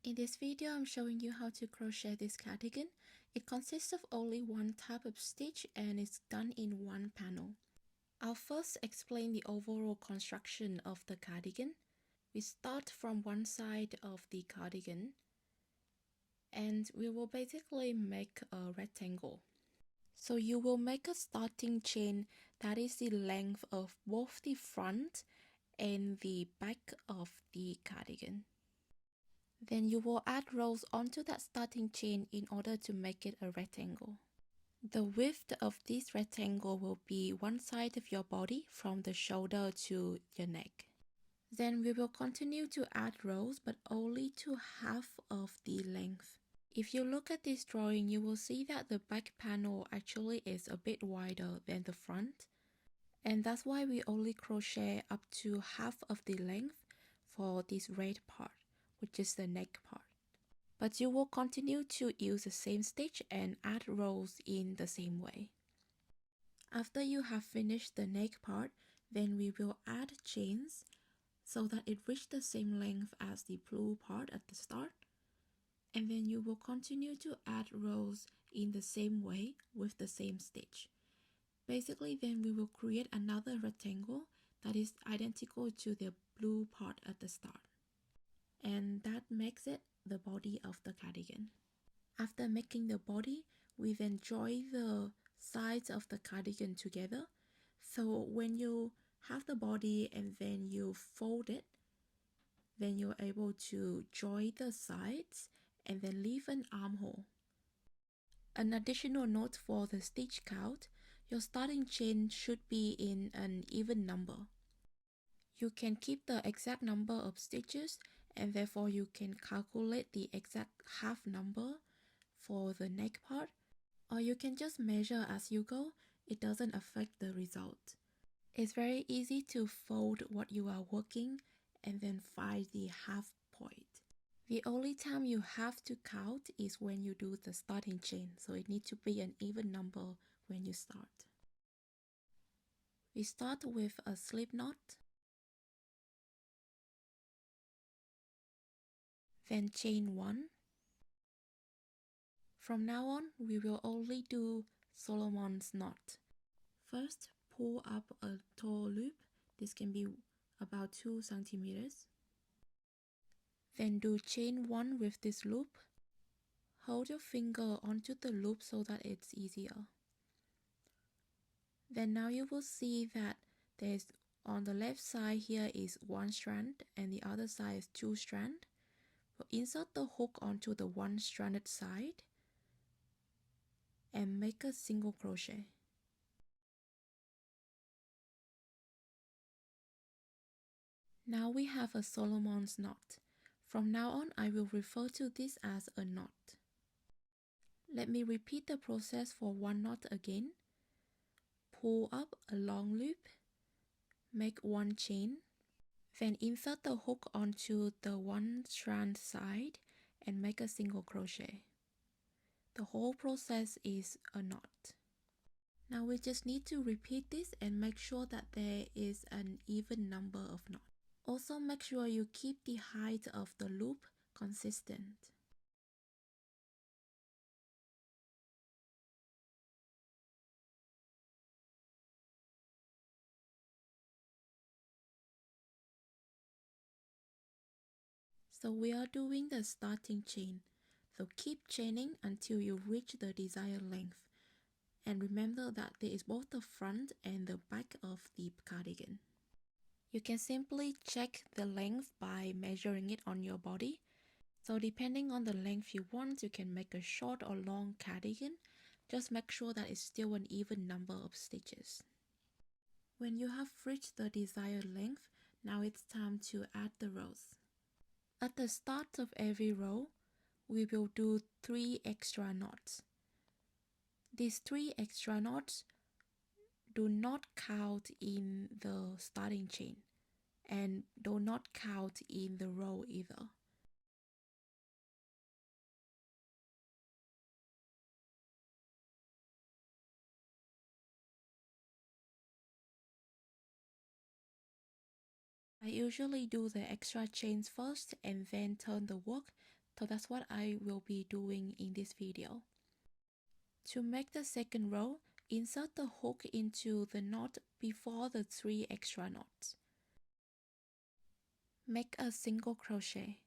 In this video, I'm showing you how to crochet this cardigan. It consists of only one type of stitch and it's done in one panel. I'll first explain the overall construction of the cardigan. We start from one side of the cardigan and we will basically make a rectangle. So you will make a starting chain that is the length of both the front and the back of the cardigan. Then you will add rows onto that starting chain in order to make it a rectangle. The width of this rectangle will be one side of your body from the shoulder to your neck. Then we will continue to add rows but only to half of the length. If you look at this drawing, you will see that the back panel actually is a bit wider than the front. And that's why we only crochet up to half of the length for this red part, which is the neck part. But you will continue to use the same stitch and add rows in the same way. After you have finished the neck part, then we will add chains so that it reaches the same length as the blue part at the start. And then you will continue to add rows in the same way with the same stitch. Basically, then we will create another rectangle that is identical to the blue part at the start. And that makes it the body of the cardigan. After making the body, we then join the sides of the cardigan together. So when you have the body and then you fold it, then you're able to join the sides and then leave an armhole. An additional note for the stitch count, your starting chain should be in an even number. You can keep the exact number of stitches and therefore you can calculate the exact half number for the neck part, or you can just measure as you go. It doesn't affect the result. It's very easy to fold what you are working and then find the half point. The only time you have to count is when you do the starting chain, so it needs to be an even number when you start. We start with a slip knot, then chain 1. From now on, we will only do Solomon's knot. First, pull up a tall loop. This can be about 2 centimeters. Then do chain 1 with this loop. Hold your finger onto the loop so that it's easier. Then now you will see that there's on the left side here is 1 strand and the other side is 2 strands. We'll insert the hook onto the 1-stranded side and make a single crochet. Now we have a Solomon's knot. From now on, I will refer to this as a knot. Let me repeat the process for 1 knot again. Pull up a long loop, make 1 chain, then insert the hook onto the 1-strand side and make a single crochet. The whole process is a knot. Now we just need to repeat this and make sure that there is an even number of knots. Also make sure you keep the height of the loop consistent. So we are doing the starting chain. So keep chaining until you reach the desired length. And remember that there is both the front and the back of the cardigan. You can simply check the length by measuring it on your body. So depending on the length you want, you can make a short or long cardigan. Just make sure that it's still an even number of stitches. When you have reached the desired length, now it's time to add the rows. At the start of every row, we will do 3 extra knots. These 3 extra knots do not count in the starting chain and do not count in the row either. I usually do the extra chains first and then turn the work, So that's what I will be doing in this video. To make the second row, insert the hook into the knot before the 3 extra knots. Make a single crochet.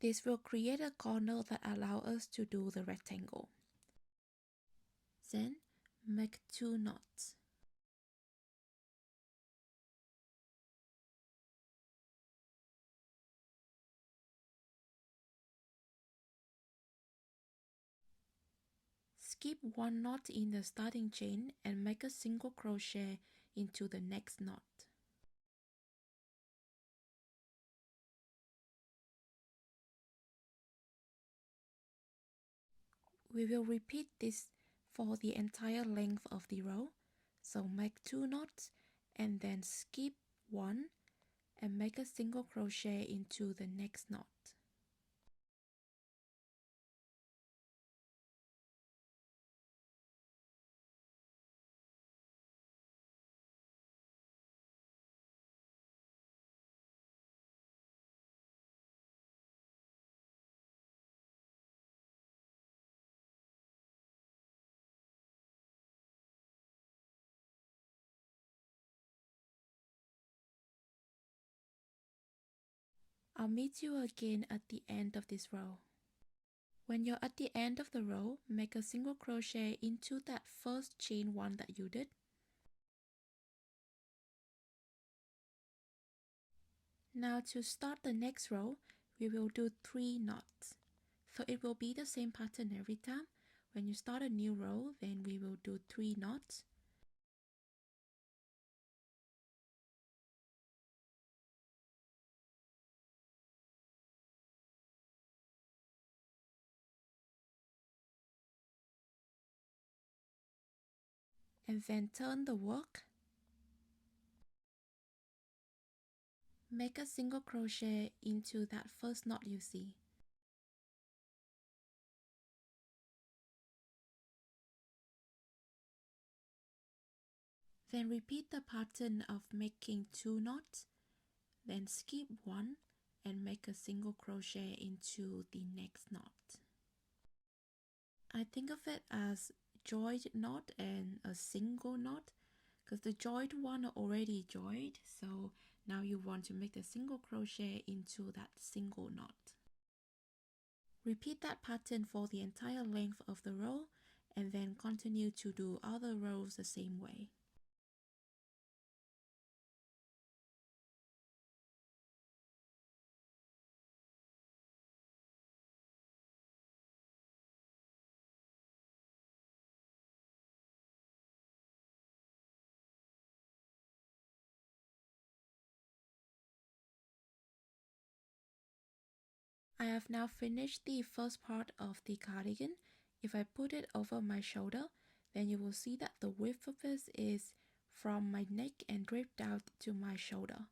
This will create a corner that allows us to do the rectangle. Then, make 2 knots. Skip 1 knot in the starting chain and make a single crochet into the next knot. We will repeat this for the entire length of the row, so make 2 knots and then skip 1 and make a single crochet into the next knot. I'll meet you again at the end of this row. When you're at the end of the row, make a single crochet into that first chain 1 that you did. Now to start the next row, we will do 3 knots. So it will be the same pattern every time. When you start a new row, then we will do 3 knots. And then turn the work. Make a single crochet into that first knot you see. Then repeat the pattern of making 2 knots, then skip 1 and make a single crochet into the next knot. I think of it as joined knot and a single knot, because the joined one are already joined, so now you want to make the single crochet into that single knot. Repeat that pattern for the entire length of the row and then continue to do other rows the same way. I have now finished the first part of the cardigan. If I put it over my shoulder, then you will see that the width of this is from my neck and draped out to my shoulder.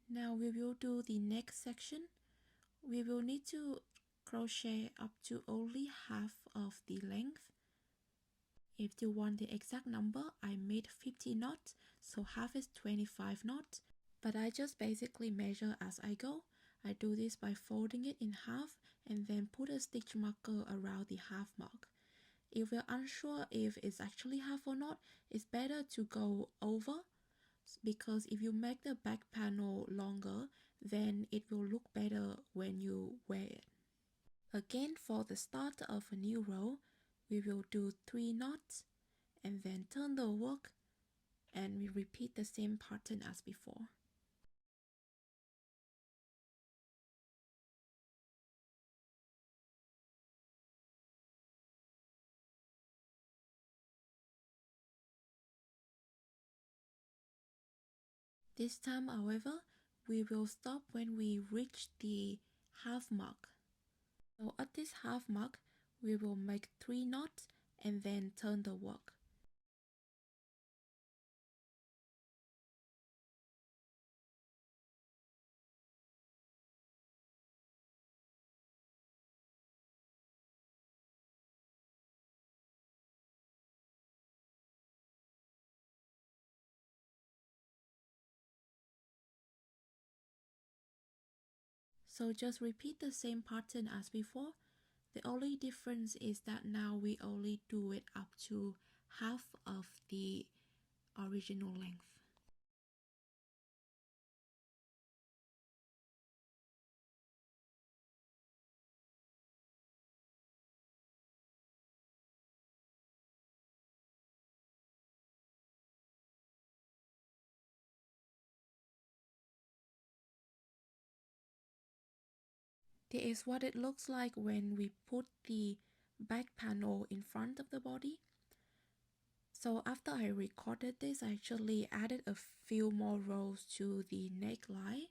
Now we will do the next section. We will need to crochet up to only half of the length. If you want the exact number, I made 50 knots, so half is 25 knots, but I just basically measure as I go. I do this by folding it in half and then put a stitch marker around the half mark. If you're unsure if it's actually half or not, it's better to go over, because if you make the back panel longer, then it will look better when you wear it. Again, for the start of a new row, we will do 3 knots and then turn the work, and we repeat the same pattern as before. This time, however, we will stop when we reach the half mark. So at this half mark, we will make 3 knots and then turn the work. So just repeat the same pattern as before. The only difference is that now we only do it up to half of the original length. This is what it looks like when we put the back panel in front of the body. So after I recorded this, I actually added a few more rows to the neckline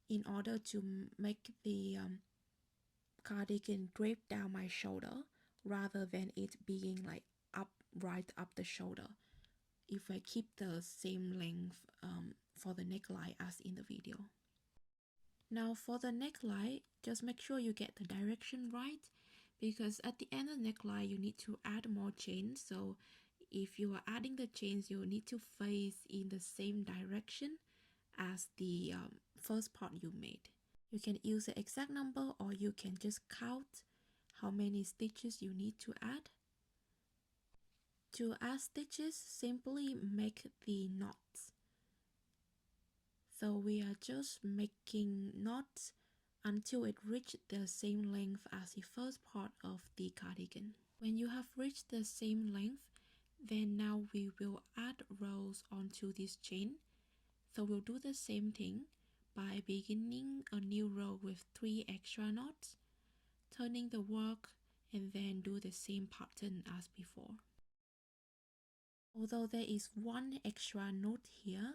in order to make the cardigan drape down my shoulder rather than it being like up right up the shoulder if I keep the same length for the neckline as in the video. Now for the neckline, just make sure you get the direction right, because at the end of the neckline you need to add more chains. So if you are adding the chains, you need to face in the same direction as the first part you made. You can use the exact number or you can just count how many stitches you need to add. To add stitches, simply make the knots. So we are just making knots until it reaches the same length as the first part of the cardigan. When you have reached the same length, then now we will add rows onto this chain. So we'll do the same thing by beginning a new row with 3 extra knots, turning the work, and then do the same pattern as before. Although there is one extra note here,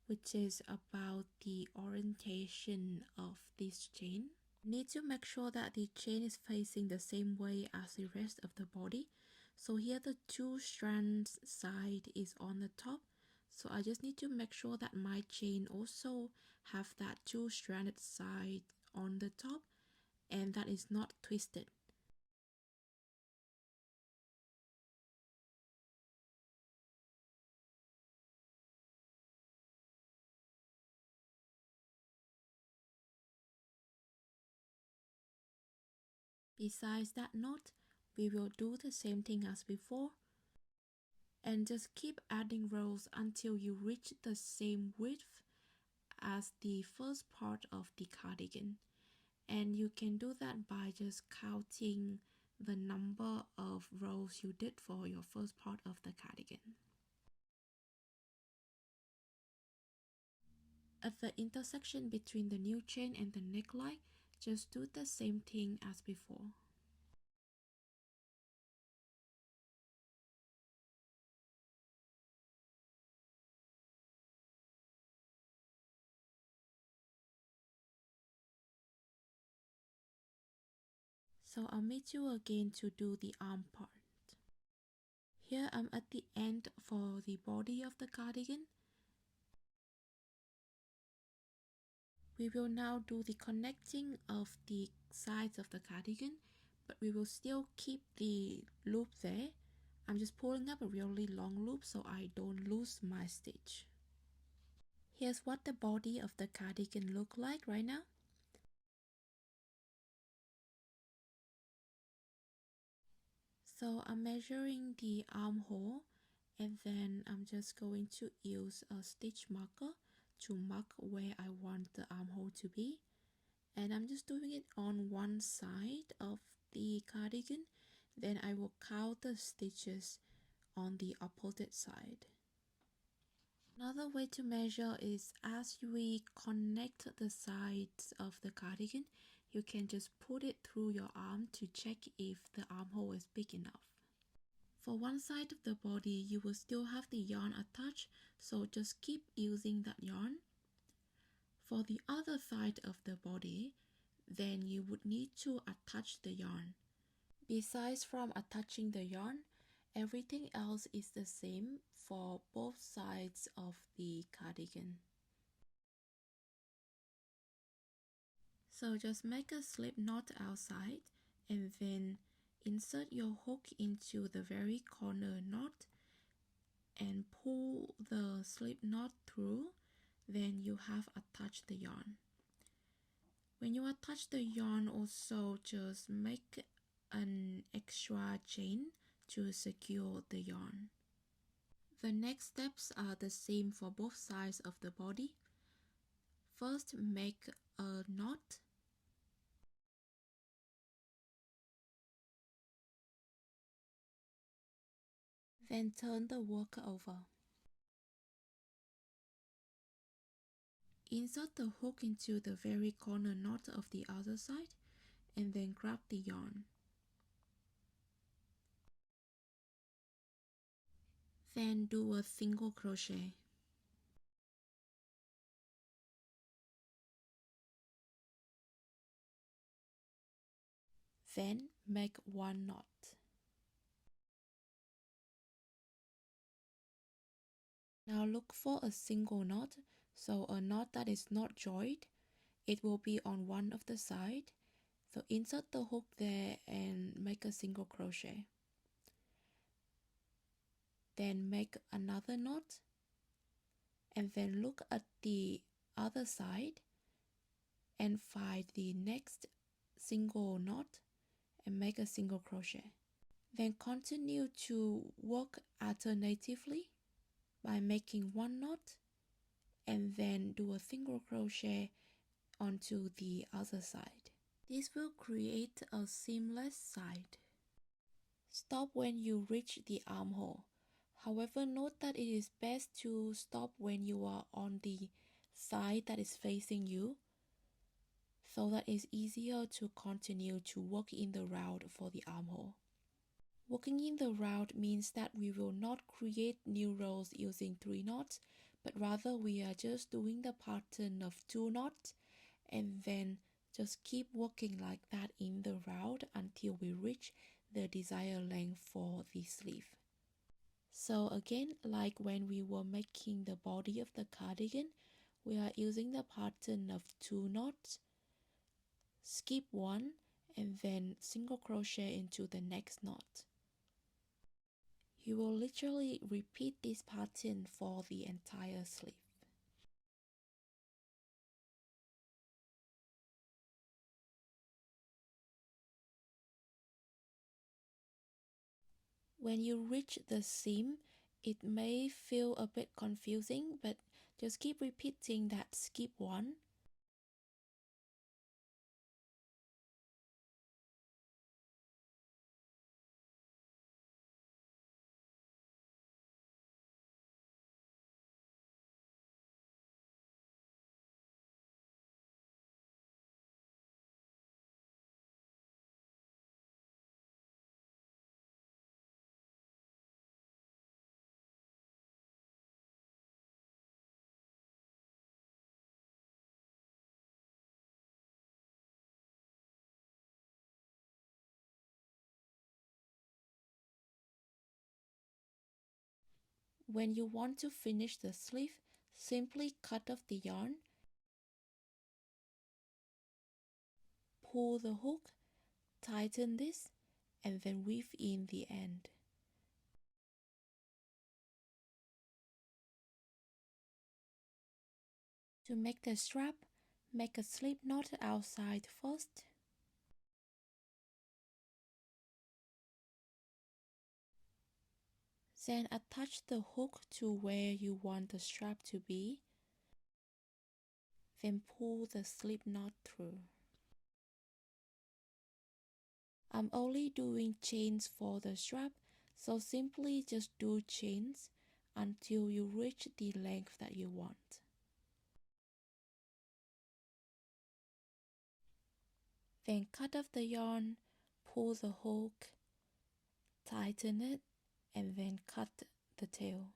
which is about the orientation of this chain. You need to make sure that the chain is facing the same way as the rest of the body. So here the 2 strands side is on the top. So I just need to make sure that my chain also have that 2 stranded side on the top and that is not twisted. Besides that knot, we will do the same thing as before and just keep adding rows until you reach the same width as the first part of the cardigan. And you can do that by just counting the number of rows you did for your first part of the cardigan. At the intersection between the new chain and the neckline, just do the same thing as before. So I'll meet you again to do the arm part. Here I'm at the end for the body of the cardigan. We will now do the connecting of the sides of the cardigan, but we will still keep the loop there. I'm just pulling up a really long loop so I don't lose my stitch. Here's what the body of the cardigan look like right now. So I'm measuring the armhole and then I'm just going to use a stitch marker to mark where I want the armhole to be. And I'm just doing it on one side of the cardigan. Then I will count the stitches on the opposite side. Another way to measure is as we connect the sides of the cardigan, you can just put it through your arm to check if the armhole is big enough. For one side of the body, you will still have the yarn attached, so just keep using that yarn. For the other side of the body, then you would need to attach the yarn. Besides from attaching the yarn, everything else is the same for both sides of the cardigan. So just make a slip knot outside and then insert your hook into the very corner knot and pull the slip knot through. Then you have attached the yarn. When you attach the yarn, also just make an extra chain to secure the yarn. The next steps are the same for both sides of the body. First, make a knot. Then turn the work over. Insert the hook into the very corner knot of the other side and then grab the yarn. Then do a single crochet. Then make one knot. Now look for a single knot, so a knot that is not joined. It will be on one of the side. So insert the hook there and make a single crochet. Then make another knot and then look at the other side and find the next single knot and make a single crochet. Then continue to work alternatively by making one knot and then do a single crochet onto the other side. This will create a seamless side. Stop when you reach the armhole. However, note that it is best to stop when you are on the side that is facing you, so that it's easier to continue to work in the round for the armhole. Working in the round means that we will not create new rows using 3 knots, but rather we are just doing the pattern of 2 knots and then just keep working like that in the round until we reach the desired length for the sleeve. So again, like when we were making the body of the cardigan, we are using the pattern of 2 knots, skip 1 and then single crochet into the next knot. You will literally repeat this pattern for the entire sleeve. When you reach the seam, it may feel a bit confusing, but just keep repeating that skip 1. When you want to finish the sleeve, simply cut off the yarn, pull the hook, tighten this, and then weave in the end. To make the strap, make a slip knot outside first. Then attach the hook to where you want the strap to be. Then pull the slip knot through. I'm only doing chains for the strap, so simply just do chains until you reach the length that you want. Then cut off the yarn, pull the hook, tighten it, and then cut the tail.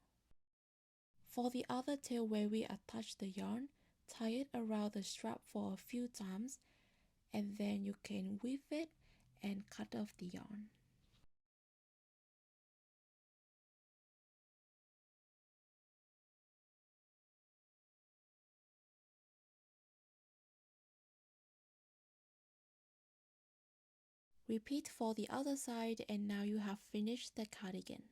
For the other tail where we attach the yarn, tie it around the strap for a few times, and then you can weave it and cut off the yarn. Repeat for the other side, and now you have finished the cardigan.